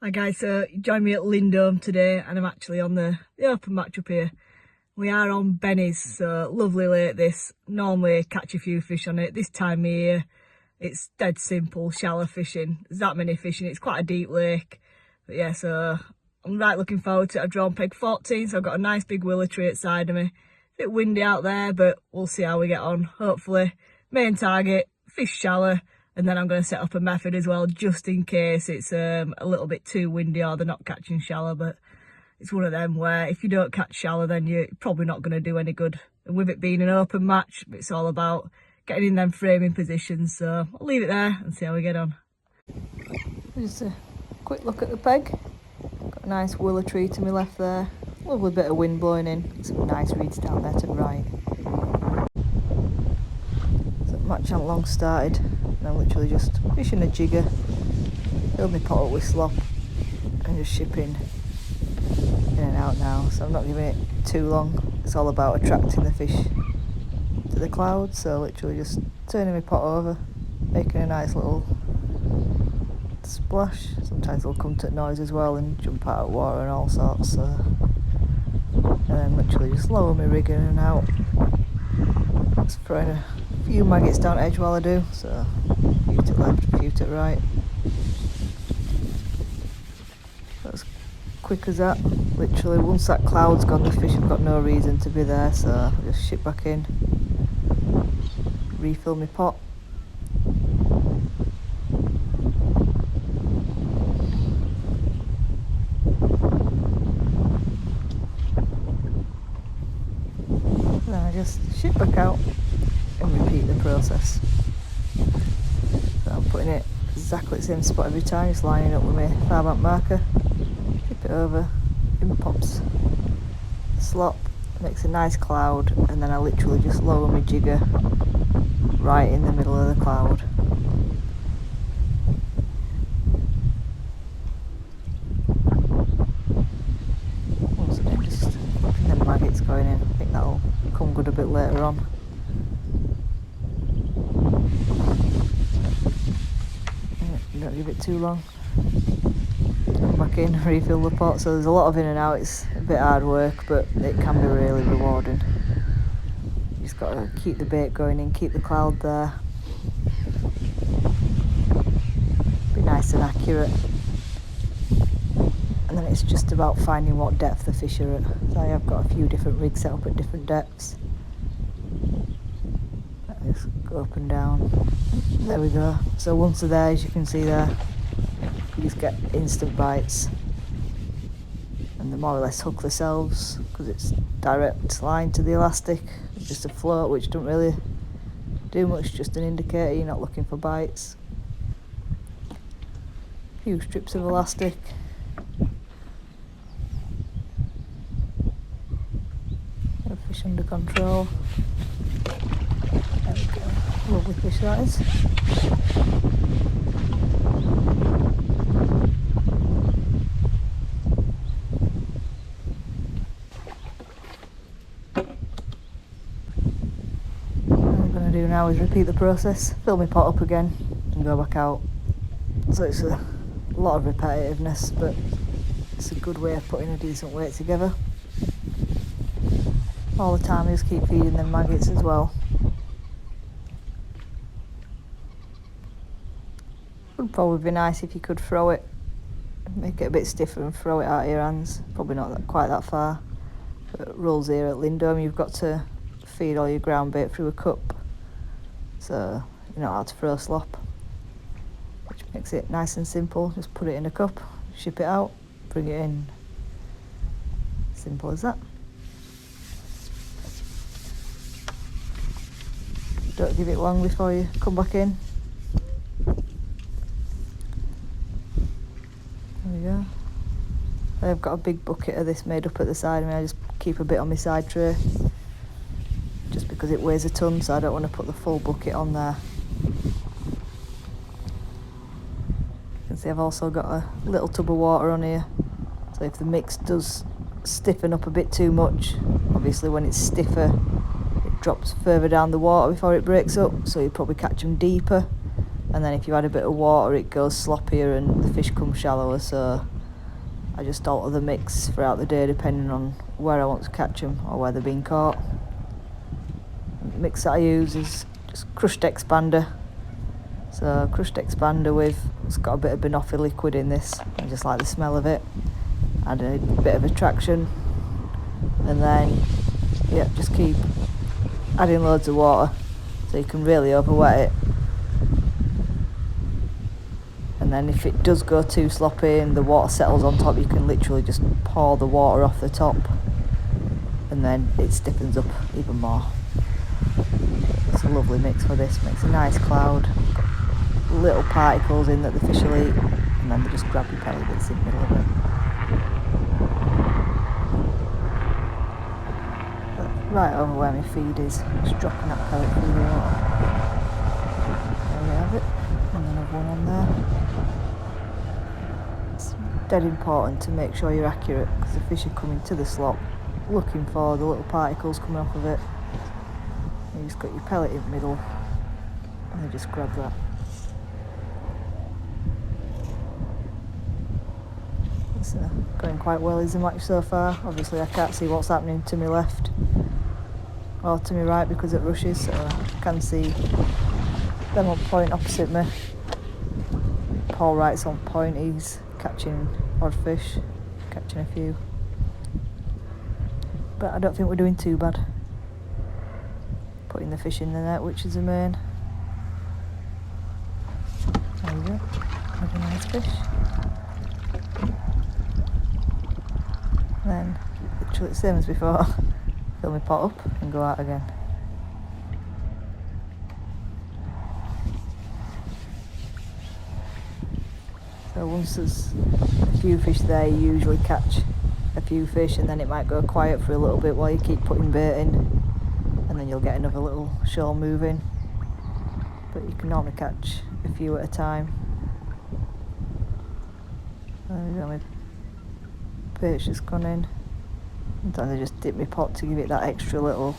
Hi guys, so you joined me at Lindholme today and I'm actually on the open match up here. We are on Benny's, so lovely lake this. Normally catch a few fish on it. This time of year it's dead simple, shallow fishing. There's that many fish and it's quite a deep lake. But yeah, so I'm right looking forward to it. I've drawn peg 14, so I've got a nice big willow tree outside of me. A bit windy out there, but we'll see how we get on. Hopefully, main target, fish shallow. And then I'm going to set up a method as well, just in case it's a little bit too windy or they're not catching shallow. But it's one of them where if you don't catch shallow, then you're probably not going to do any good. And with it being an open match, it's all about getting in them framing positions. So I'll leave it there and see how we get on. Just a quick look at the peg. Got a nice willow tree to my left there. Lovely bit of wind blowing in. Some nice reeds down there to the right. So match on long started. And I'm literally just fishing a jigger, filled my pot up with slop and just shipping in and out now. So I'm not giving it too long. It's all about attracting the fish to the clouds. So literally just turning my pot over, making a nice little splash. Sometimes they'll come to noise as well and jump out of water and all sorts. So, and then literally just lower my rig in and out. Just throwing a few maggots down edge while I do. So a few to left, a few to right. That's quick as that. Literally once that cloud's gone, the fish have got no reason to be there, so I just ship back in, refill my pot. And then I just ship back out and repeat the process. So I'm putting it exactly the same spot every time, just lining up with my far-back marker, tip it over, in pops slop, makes a nice cloud, and then I literally just lower my jigger right in the middle of the cloud. Once again, just looking at the maggots going in. I think that'll come good a bit later on. Don't give it too long. Come back in, refill the pot. So there's a lot of in and out. It's a bit hard work, but it can be really rewarding. You just got to keep the bait going in, keep the cloud there. Be nice and accurate. And then it's just about finding what depth the fish are at. So I have got a few different rigs set up at different depths. Just go up and down. There we go. So once they're there, as you can see there, you just get instant bites. And they more or less hook themselves because it's direct line to the elastic. It's just a float which don't really do much, just an indicator you're not looking for bites. A few strips of elastic. Get the fish under control. There we go. Lovely fish that is. What I'm going to do now is repeat the process, fill my pot up again and go back out. So it's a lot of repetitiveness, but it's a good way of putting a decent weight together. All the time I just keep feeding them maggots as well. Would probably be nice if you could throw it, make it a bit stiffer and throw it out of your hands. Probably not quite that far. But rules here at Lindholme, you've got to feed all your ground bait through a cup. So you know how to throw slop, which makes it nice and simple. Just put it in a cup, ship it out, bring it in. Simple as that. Don't give it long before you come back in. There we go. I've got a big bucket of this made up at the side of me. I just keep a bit on my side tray just because it weighs a ton, so I don't want to put the full bucket on there. You can see I've also got a little tub of water on here, so if the mix does stiffen up a bit too much, obviously when it's stiffer it drops further down the water before it breaks up, so you probably catch them deeper. And then if you add a bit of water, it goes sloppier and the fish come shallower. So I just alter the mix throughout the day depending on where I want to catch them or where they're being caught. The mix that I use is just crushed expander. So crushed expander it's got a bit of banoffee liquid in this. I just like the smell of it. Add a bit of attraction, and then just keep adding loads of water so you can really overwet it. And then if it does go too sloppy and the water settles on top, you can literally just pour the water off the top, and then it stiffens up even more. It's a lovely mix for this. Makes a nice cloud, little particles in that the fish will eat, and then they just grab your pellet that's in the middle of it. Right over where my feed is, just dropping that pellet through the water. There we have it, and another one on there. It's dead important to make sure you're accurate, because the fish are coming to the slop looking for the little particles coming off of it. You just got your pellet in the middle, and they just grab that. It's going quite well is the match so far. Obviously I can't see what's happening to my left or to my right because it rushes, so I can see them on point opposite me. Paul Wright's on point, he's catching odd fish, catching a few. But I don't think we're doing too bad. Putting the fish in the net, which is the main. There we go, another nice fish. Then, literally the same as before, fill my pot up and go out again. So once there's a few fish there, you usually catch a few fish, and then it might go quiet for a little bit while you keep putting bait in, and then you'll get another little shoal moving. But you can normally catch a few at a time. There we go, my bait's just gone in. Sometimes I just dip my pot to give it that extra little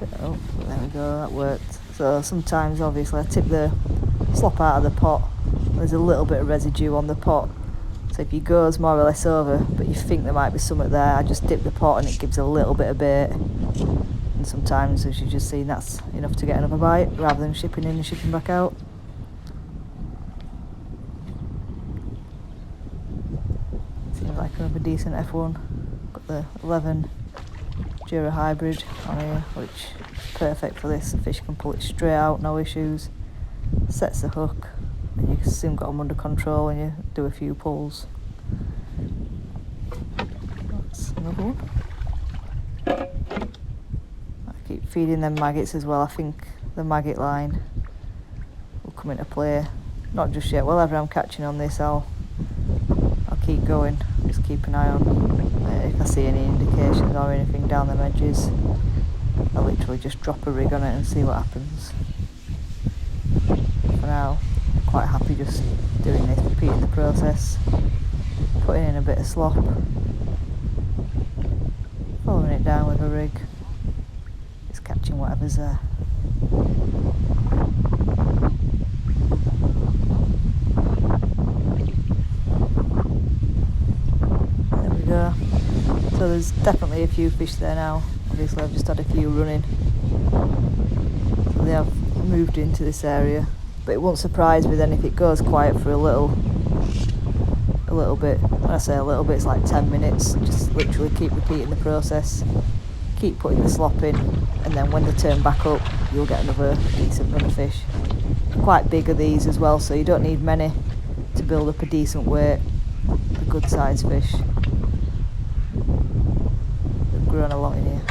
bit. Oh, there we go, that worked. So sometimes obviously I tip the slop out of the pot, there's a little bit of residue on the pot, so if you goes more or less over but you think there might be something there, I just dip the pot and it gives a little bit of bait. And sometimes, as you've just seen, that's enough to get another bite rather than shipping in and shipping back out. Seems like another decent F1. Got the 11 Jura hybrid on here, which is perfect for this. The fish can pull it straight out, no issues. Sets the hook, and you soon got them under control when you do a few pulls. That's another one. I keep feeding them maggots as well. I think the maggot line will come into play. Not just yet. Whenever I'm catching on this, I'll keep going. Just keep an eye on if I see any indications or anything down the edges. I'll literally just drop a rig on it and see what happens. For now, I'm quite happy just doing this, repeating the process, putting in a bit of slop, following it down with a rig, just catching whatever's there. There we go. So there's definitely a few fish there now. Obviously I've just had a few running. So they have moved into this area. But it won't surprise me then if it goes quiet for a little bit. When I say a little bit, it's like 10 minutes. Just literally keep repeating the process, keep putting the slop in, and then when they turn back up, you'll get another decent run of fish. Quite big are these as well, so you don't need many to build up a decent weight. A good sized fish. They've grown a lot in here.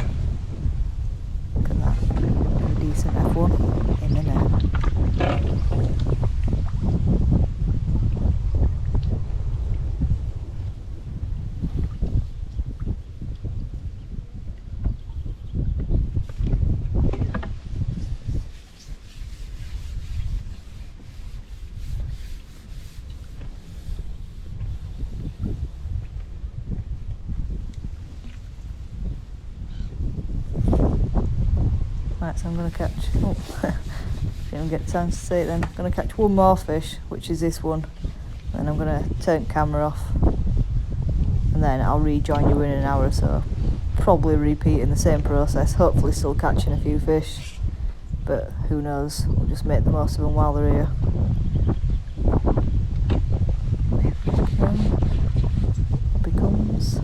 Look at that. A decent F1 in the net. Right, so I'm going to catch, didn't get time to say it then, I'm going to catch one more fish, which is this one, and I'm going to turn camera off then I'll rejoin you in an hour or so. Probably repeating the same process, hopefully still catching a few fish, but who knows, we'll just make the most of them while they're here. Okay. Up he comes.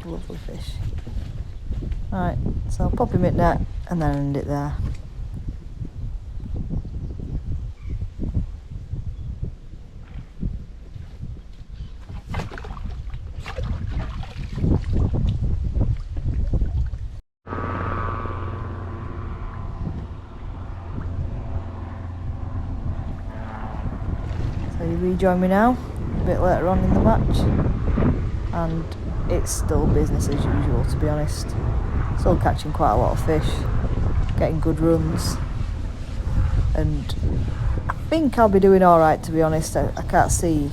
Lovely fish. Alright, so I'll pop him in net and then end it there. So you rejoin me now, a bit later on in the match, and it's still business as usual, to be honest. Still catching quite a lot of fish, getting good runs, and I think I'll be doing alright, to be honest. I can't see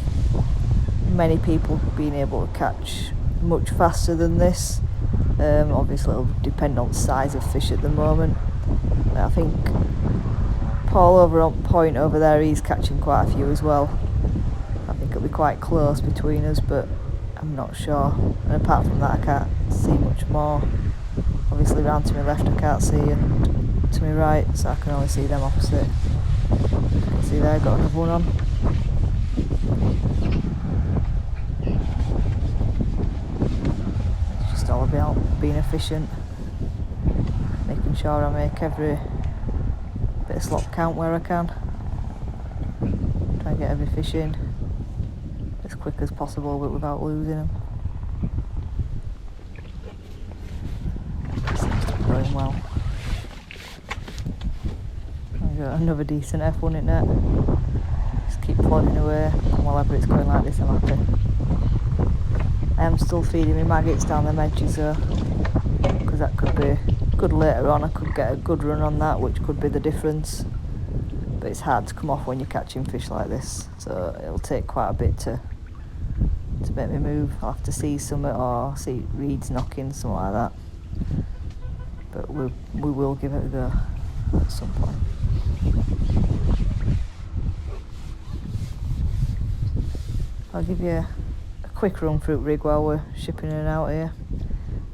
many people being able to catch much faster than this. Obviously it'll depend on the size of fish at the moment. I think Paul over on point over there, he's catching quite a few as well. I think it'll be quite close between us, but I'm not sure. And apart from that, I can't see much more. Obviously round to my left I can't see, and to my right, so I can only see them opposite. You can see there, got another one on. It's just all about being efficient, making sure I make every bit of slop count where I can. Try and get every fish in as quick as possible, but without losing them. Seems to be going well. I've got another decent F1 in net. Just keep plodding away, and whenever it's going like this, I'm happy. I am still feeding me maggots down the edges though, because that could be good later on. I could get a good run on that, which could be the difference. But it's hard to come off when you're catching fish like this, so it'll take quite a bit to make me move. I'll have to see something, or see reeds knocking, something like that. But we will give it a go at some point. I'll give you a quick run through rig while we're shipping in and out here.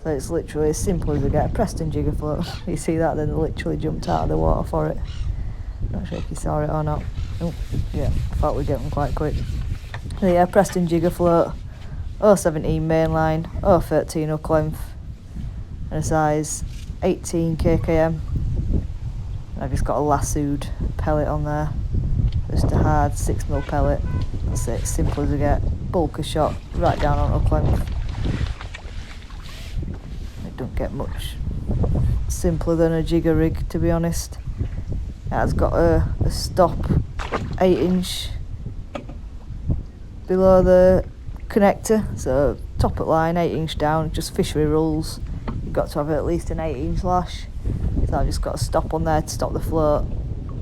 So it's literally as simple as I get a Preston jigger float. You see that? Then literally jumped out of the water for it. Not sure if you saw it or not. Oh, yeah, I thought we'd get them quite quick. So yeah, Preston jigger float, 017 mainline, 013 hook length, and a size 18 kkm. I've just got a lassoed pellet on there, just a hard 6mm pellet. That's it, simple as I get. Bulker shot right down on hook length. It don't get much simpler than a jigger rig, to be honest. It has got a stop 8-inch below the connector, so top at line, 8-inch down, just fishery rules. You've got to have at least an 8-inch lash. So I've just got a stop on there to stop the float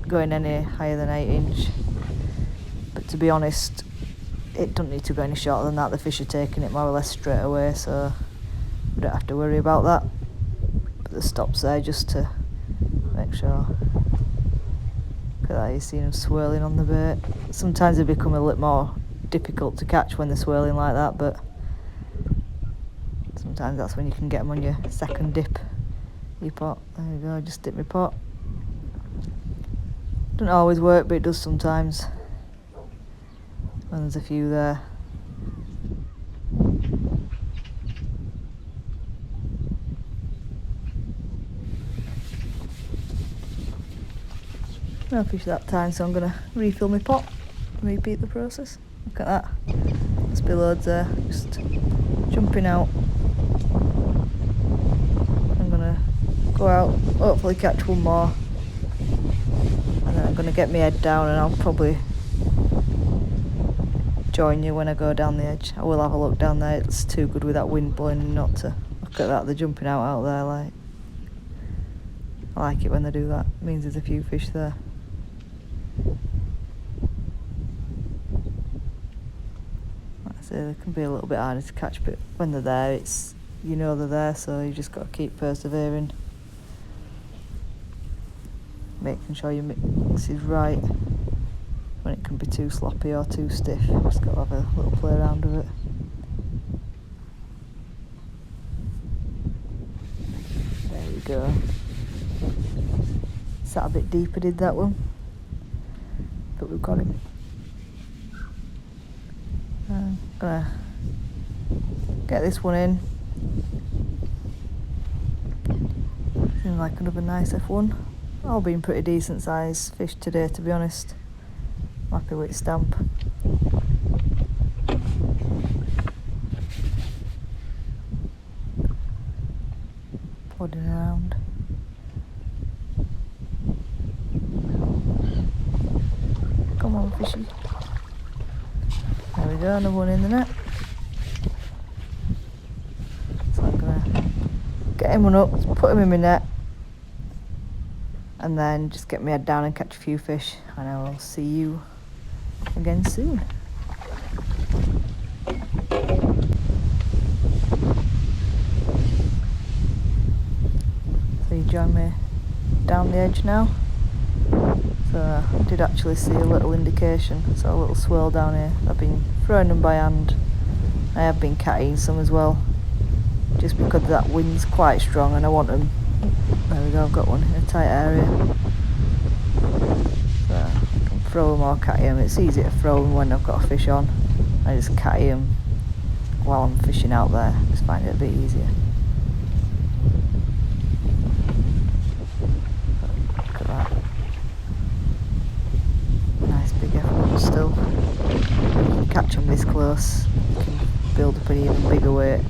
going any higher than 8-inch. But to be honest, it doesn't need to go any shorter than that. The fish are taking it more or less straight away, so we don't have to worry about that. But the stop's there just to make sure. Look at that, you see them swirling on the bait. Sometimes they become a little more difficult to catch when they're swirling like that, but sometimes that's when you can get them on your second dip. Your pot. There you go, just dip my pot. Doesn't always work, but it does sometimes. And there's a few there. No fish that time, so I'm going to refill my pot and repeat the process. Look at that. There's be loads there, just jumping out. I'm going to go out, hopefully catch one more. And then I'm going to get my head down, and I'll probably join you when I go down the edge. I will have a look down there. It's too good with that wind blowing not to. Look at that, they're jumping out there. Like, I like it when they do that. It means there's a few fish there. Like I say, they can be a little bit harder to catch, but when they're there, it's, you know they're there, so you just got to keep persevering, making sure your mix is right. when it can be too sloppy or too stiff. Just got to have a little play around with it. There we go. Sat a bit deeper, did that one, but we've got him. I'm gonna get this one in. Seems like another nice F1. All been pretty decent size fish today, to be honest. I'm happy with stamp. Plodding around. Come on, fishy. There we go, another one in the net. So I'm gonna get him one up, put him in my net, and then just get my head down and catch a few fish, and I will see you again soon. So you join me down the edge now. So I did actually see a little indication, so a little swirl down here. I've been throwing them by hand. I have been catching some as well, just because that wind's quite strong and I want them. There we go, I've got one in a tight area. So I can throw them or catch them. It's easy to throw them when I've got a fish on. I just catch them while I'm fishing out there. Just find it a bit easier. Look at that. Nice big F1 still. When you can catch them this close, you can build up an even bigger weight.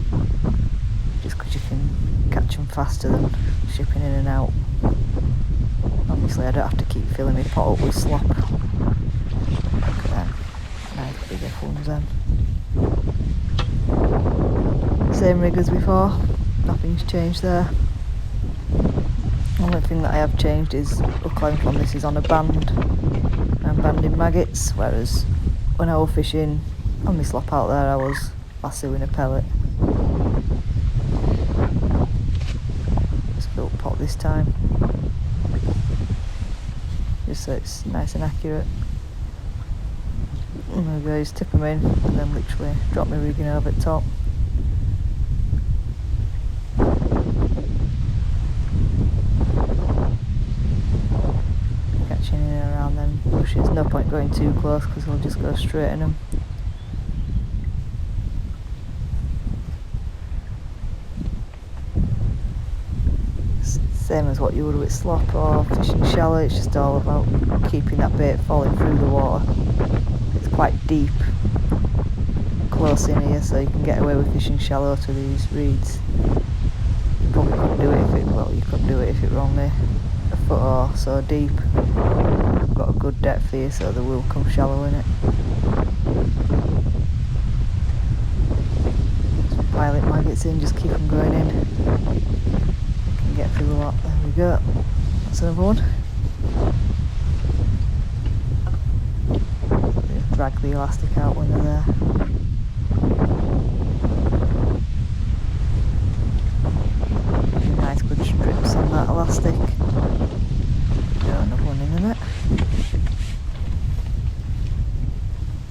Just because you can catch them faster than shipping in and out. Obviously I don't have to keep filling my pot up with slop. Look at them. Nice big F1s then. Same rig as before, nothing's changed there. The only thing that I have changed is hook length on this is on a band. I'm banding maggots, whereas when I was fishing on my slop out there I was lassoing a pellet. Just built pot this time, just so it's nice and accurate. And there we go, just tip them in and then literally drop my rigging over the top. Catching in and around them bushes, no point going too close because they'll just go straight in them. Same as what you would with slop or fishing shallow, it's just all about keeping that bait falling through the water. It's quite deep, close in here, so you can get away with fishing shallow to these reeds. You probably couldn't do it if it, well, you couldn't do it if it were only a foot or so deep. I've got a good depth here, so they will come shallow in it. Just pile it maggots in, just keep them going in. Get through a lot. There we go. That's another one. Drag the elastic out when they're there. Nice good strips on that elastic. Got another one in the net.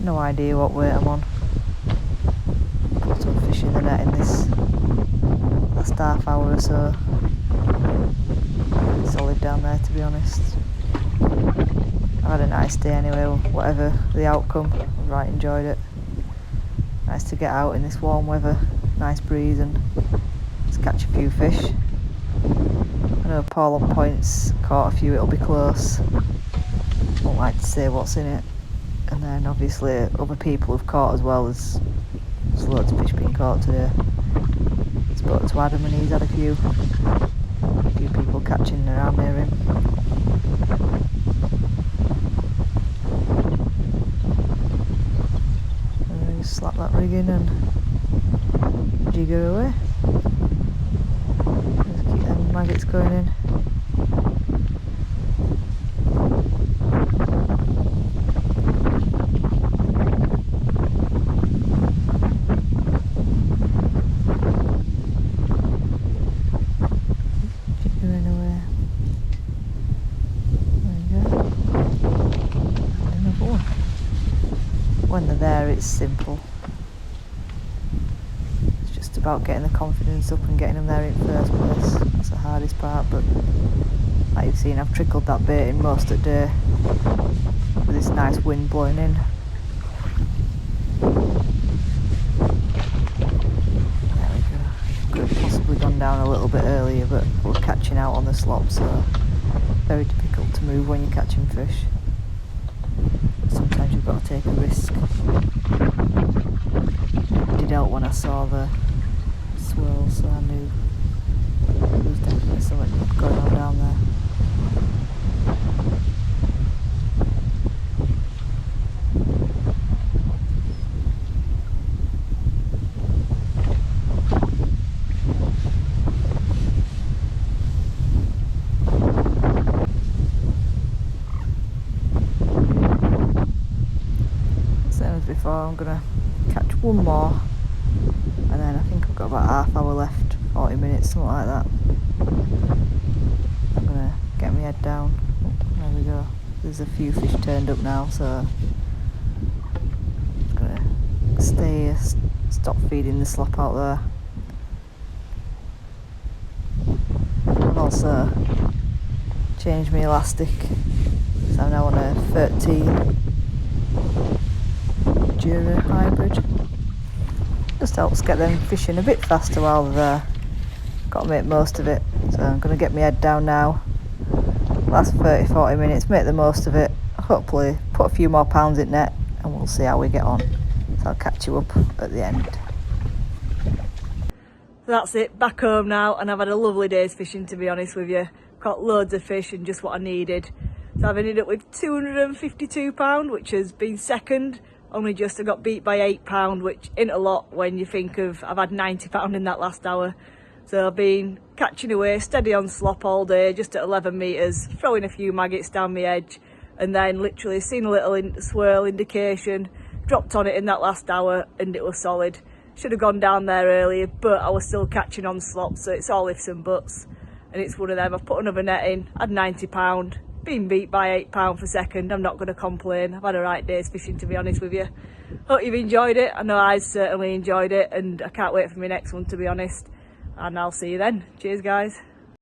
No idea what weight I'm on. Put some fish in the net in this last half hour or so. Solid down there, to be honest. I've had a nice day anyway, whatever the outcome. I right enjoyed it. Nice to get out in this warm weather, nice breeze, and just catch a few fish. I know Paul on points caught a few, it'll be close. Won't like to say what's in it. And then obviously other people have caught as well. There's loads of fish being caught today. Spoke to Adam and he's had a few people catching around near him. And just slap that rig in and jigger away. Just keep them maggots going in. Another one. there it's simple. It's just about getting the confidence up and getting them there in first place. That's the hardest part, but like you've seen, I've trickled that bait in most of the day with this nice wind blowing in. There we go. Could have possibly gone down a little bit earlier, but we're catching out on the slop, so very difficult to move when you're catching fish. Sometimes you've got to take a risk. It did help when I saw the swirl, so I knew there was definitely something going on down there. Before, I'm gonna catch one more, and then I think I've got about half hour left, 40 minutes, something like that. I'm gonna get my head down. There we go. There's a few fish turned up now, so I'm gonna stop feeding the slop out there. And also change my elastic, so I'm now on a 13 Dura hybrid. Just helps get them fishing a bit faster while they're there. Got to make most of it, so I'm going to get my head down now. Last 30-40 minutes, make the most of it. Hopefully put a few more pounds in net and we'll see how we get on. So I'll catch you up at the end. That's it, back home now, and I've had a lovely day's fishing, to be honest with you. Caught loads of fish and just what I needed. So I've ended up with £252, which has been second. Only just I got beat by £8, which ain't a lot when you think of I've had £90 in that last hour. So I've been catching away, steady on slop all day, just at 11 metres, throwing a few maggots down my edge, and then literally seen a little swirl indication, dropped on it in that last hour, and it was solid. Should have gone down there earlier, but I was still catching on slop, so it's all ifs and buts. And it's one of them. I've put another net in, had £90. Being beat by £8 for second, I'm not going to complain. I've had a right day's fishing, to be honest with you. Hope you've enjoyed it. I know I've certainly enjoyed it, and I can't wait for my next one, to be honest. And I'll see you then. Cheers, guys.